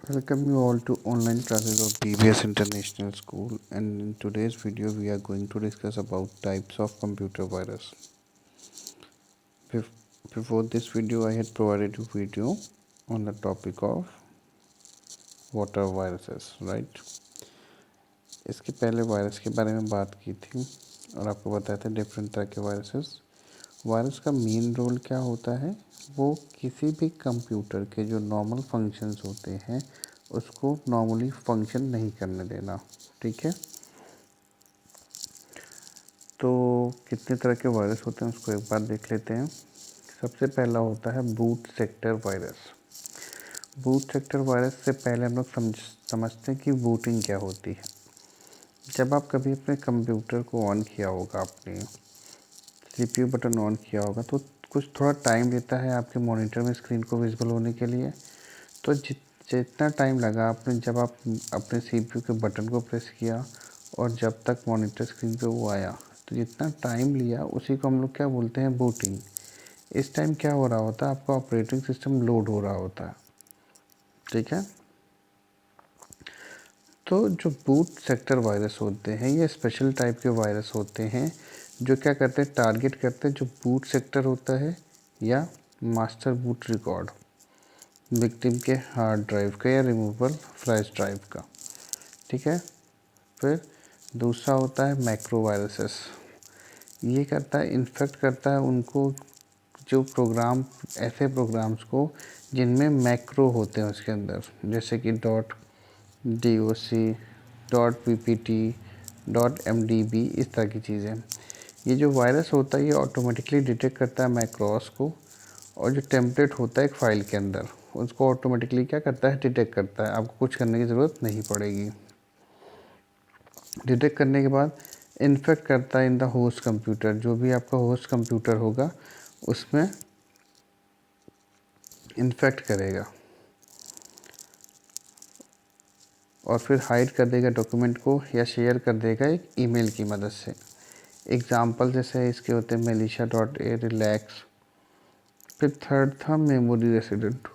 Welcome you all to online classes of BBS International School, and in today's video we are going to discuss about types of computer virus. Bef- Before this video I had provided a video on the topic of water viruses, right? इसके पहले virus के बारे में बात की थी और आपको बताया था डिफरेंट तरह के वायरसेस। वायरस का मेन रोल क्या होता है? वो किसी भी कंप्यूटर के जो नॉर्मल फंक्शंस होते हैं उसको नॉर्मली फंक्शन नहीं करने देना, ठीक है। तो कितने तरह के वायरस होते हैं उसको एक बार देख लेते हैं। सबसे पहला होता है boot sector virus. Boot sector virus से पहले हम लोग समझते हैं कि बूटिंग क्या होती है। जब आप कभी अपने कंप्यूटर को ऑन किया होगा, आपने सीपीयू बटन ऑन किया होगा, तो कुछ थोड़ा टाइम लेता है आपके मॉनिटर में स्क्रीन को विजिबल होने के लिए। तो जितना टाइम लगा आपने, जब आप अपने सीपीयू के बटन को प्रेस किया और जब तक मॉनिटर स्क्रीन पे वो आया, तो जितना टाइम लिया उसी को हम लोग क्या बोलते हैं? बूटिंग। इस टाइम क्या हो रहा होता है? आपका ऑपरेटिंग सिस्टम लोड हो रहा होता है, ठीक है। तो जो बूट सेक्टर वायरस होते हैं ये स्पेशल टाइप के वायरस होते हैं जो क्या करते हैं? टारगेट करते हैं जो बूट सेक्टर होता है या मास्टर बूट रिकॉर्ड, विक्टिम के हार्ड ड्राइव का या रिमूवेबल फ्लैश ड्राइव का, ठीक है। फिर दूसरा होता है मैक्रो वायरसेस। ये करता है, इन्फेक्ट करता है उनको जो प्रोग्राम, ऐसे प्रोग्राम्स को जिनमें मैक्रो होते हैं उसके अंदर, जैसे कि .doc, .ppt, .mdb, इस तरह की चीज़ें। ये जो वायरस होता है ये ऑटोमेटिकली डिटेक्ट करता है मैक्रोस को, और जो टेम्पलेट होता है एक फ़ाइल के अंदर उसको ऑटोमेटिकली क्या करता है? डिटेक्ट करता है। आपको कुछ करने की ज़रूरत नहीं पड़ेगी। डिटेक्ट करने के बाद इन्फेक्ट करता है इन द होस्ट कंप्यूटर, जो भी आपका होस्ट कंप्यूटर होगा उसमें इन्फेक्ट करेगा और फिर हाइड कर देगा डॉक्यूमेंट को या शेयर कर देगा एक ईमेल की मदद से। एग्जाम्पल जैसे इसके होते हैं militia.a, रिलैक्स। फिर थर्ड था मेमोरी रेसिडेंट।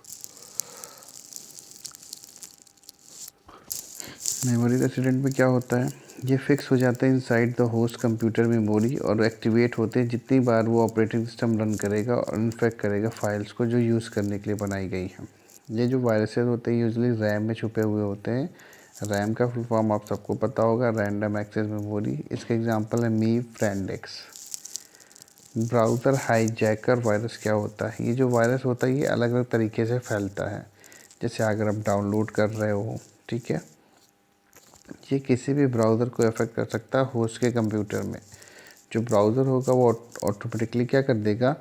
मेमोरी रेसिडेंट में क्या होता है? ये फिक्स हो जाता है inside the host computer memory और एक्टिवेट होते हैं जितनी बार वो ऑपरेटिंग सिस्टम रन करेगा और इन्फेक्ट करेगा फाइल्स को जो यूज़ करने के लिए बनाई गई हैं। ये जो वायरसेस होते हैं यूजुअली रैम में छुपे हुए होते हैं। रैम का फुल फॉर्म आप सबको पता होगा, रैंडम एक्सेस मेमोरी। इसके एग्जांपल है मी फ्रेंडेक्स। ब्राउज़र हाईजैकर वायरस क्या होता है? ये जो वायरस होता है ये अलग अलग तरीके से फैलता है। जैसे अगर आप डाउनलोड कर रहे हो, ठीक है, ये किसी भी ब्राउज़र को अफेक्ट कर सकता है होस्ट के कंप्यूटर में। जो ब्राउज़र होगा वो ऑटोमेटिकली क्या कर देगा?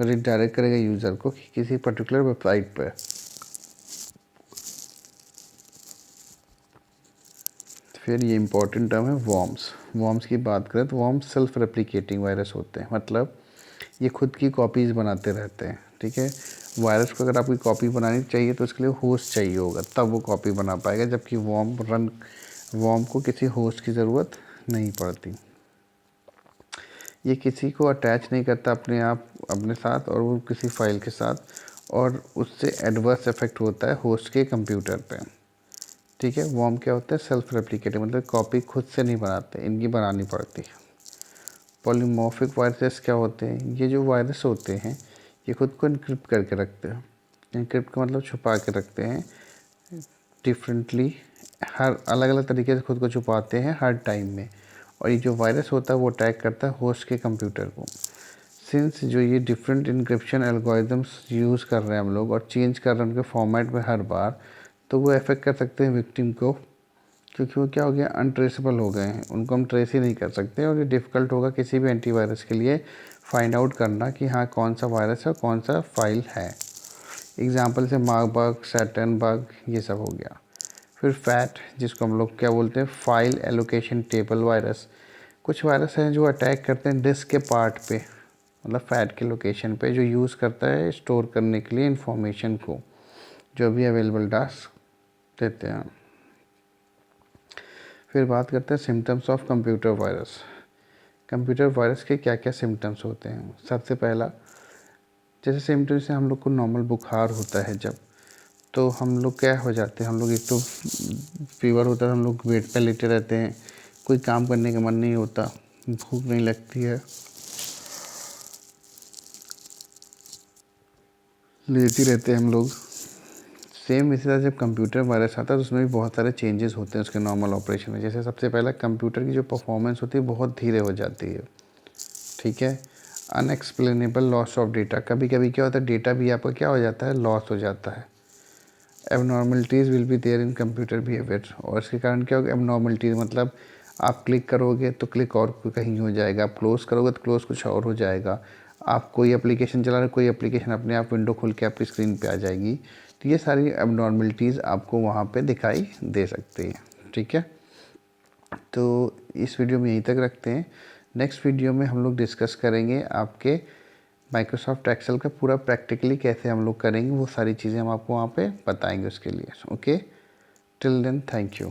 रिडायरेक्ट करेगा यूज़र को कि किसी पर्टिकुलर वेबसाइट पर। फिर ये इंपॉर्टेंट टर्म है वॉर्म्स। वॉर्म्स की बात करें तो वॉर्म्स सेल्फ रेप्लिकेटिंग वायरस होते हैं, मतलब ये खुद की कॉपीज़ बनाते रहते हैं, ठीक है। वायरस को अगर आपकी कॉपी बनानी चाहिए तो उसके लिए होस्ट चाहिए होगा, तब वो कॉपी बना पाएगा, जबकि वॉर्म को किसी होस्ट की ज़रूरत नहीं पड़ती। ये किसी को अटैच नहीं करता अपने साथ, और वो किसी फाइल के साथ, और उससे एडवर्स इफेक्ट होता है होस्ट के कंप्यूटर पे, ठीक है। वॉर्म क्या होता है? सेल्फ रेप्लिकेटिंग, मतलब कॉपी खुद से नहीं बनाते, इनकी बनानी पड़ती है। पॉलीमॉर्फिक वायरसेस क्या होते हैं? ये जो वायरस होते हैं ये खुद को इनक्रिप्ट करके रखते हैं। इनक्रिप्ट का मतलब छुपा के रखते हैं डिफरेंटली, हर अलग अलग तरीके से खुद को छुपाते हैं हर टाइम में। और ये जो वायरस होता है वो अटैक करता है होस्ट के कंप्यूटर को। सिंस जो ये डिफरेंट इनक्रिप्शन एल्गोरिदम्स यूज़ कर रहे हैं हम लोग और चेंज कर रहे हैं उनके फॉर्मेट में हर बार, तो वो अफेक्ट कर सकते हैं विक्टिम को, क्योंकि वो क्या हो गया? अनट्रेसेबल हो गए हैं, उनको हम ट्रेस ही नहीं कर सकते। और ये डिफ़िकल्ट होगा किसी भी एंटीवायरस के लिए फाइंड आउट करना कि हाँ कौन सा वायरस है और कौन सा फाइल है। एग्जाम्पल से मार्क बग, सैटर्न बग, ये सब हो गया। फिर फैट, जिसको हम लोग क्या बोलते हैं? File allocation table virus. कुछ वायरस हैं जो अटैक करते हैं डिस्क के पार्ट पे, मतलब फैट के लोकेशन पे, जो यूज़ करता है स्टोर करने के लिए इंफॉर्मेशन को, जो भी अवेलेबल टास्क देते हैं। फिर बात करते हैं symptoms of computer virus. Computer virus के क्या क्या सिम्टम्स होते हैं? सबसे पहला, जैसे सिम्टम्स से हम लोग को नॉर्मल बुखार होता है जब, तो हम लोग क्या हो जाते हैं, हम लोग एक तो फीवर होता है, हम लोग बेड पे लेटे रहते हैं, कोई काम करने का मन नहीं होता, भूख नहीं लगती है, लेटे रहते हैं हम लोग। सेम इसी तरह जब कंप्यूटर वायरस आता है तो उसमें भी बहुत सारे चेंजेस होते हैं उसके नॉर्मल ऑपरेशन में। जैसे सबसे पहला कंप्यूटर की जो परफॉर्मेंस होती है बहुत धीरे हो जाती है, ठीक है। अनएक्सप्लेनेबल लॉस ऑफ डेटा, कभी कभी क्या होता है डेटा भी आपका क्या हो जाता है, लॉस हो जाता है। Abnormalities will be there in computer behaviour, और इसके कारण क्या होगा, एबनॉर्मलिटीज़ मतलब आप क्लिक करोगे तो क्लिक और कहीं हो जाएगा, आप क्लोज़ करोगे तो क्लोज़ कुछ और हो जाएगा, आप कोई एप्लीकेशन चला रहे हो, कोई एप्लीकेशन अपने आप विंडो खुल के आपकी स्क्रीन पे आ जाएगी। तो ये सारी एबनॉर्मलिटीज़ आपको वहाँ पे दिखाई दे सकती हैं, ठीक है। तो इस वीडियो में यहीं तक रखते हैं। नेक्स्ट वीडियो में हम लोग डिस्कस करेंगे आपके माइक्रोसॉफ्ट एक्सेल का पूरा प्रैक्टिकली कैसे हम लोग करेंगे, वो सारी चीज़ें हम आपको वहाँ पे बताएंगे उसके लिए। Okay, till then thank you.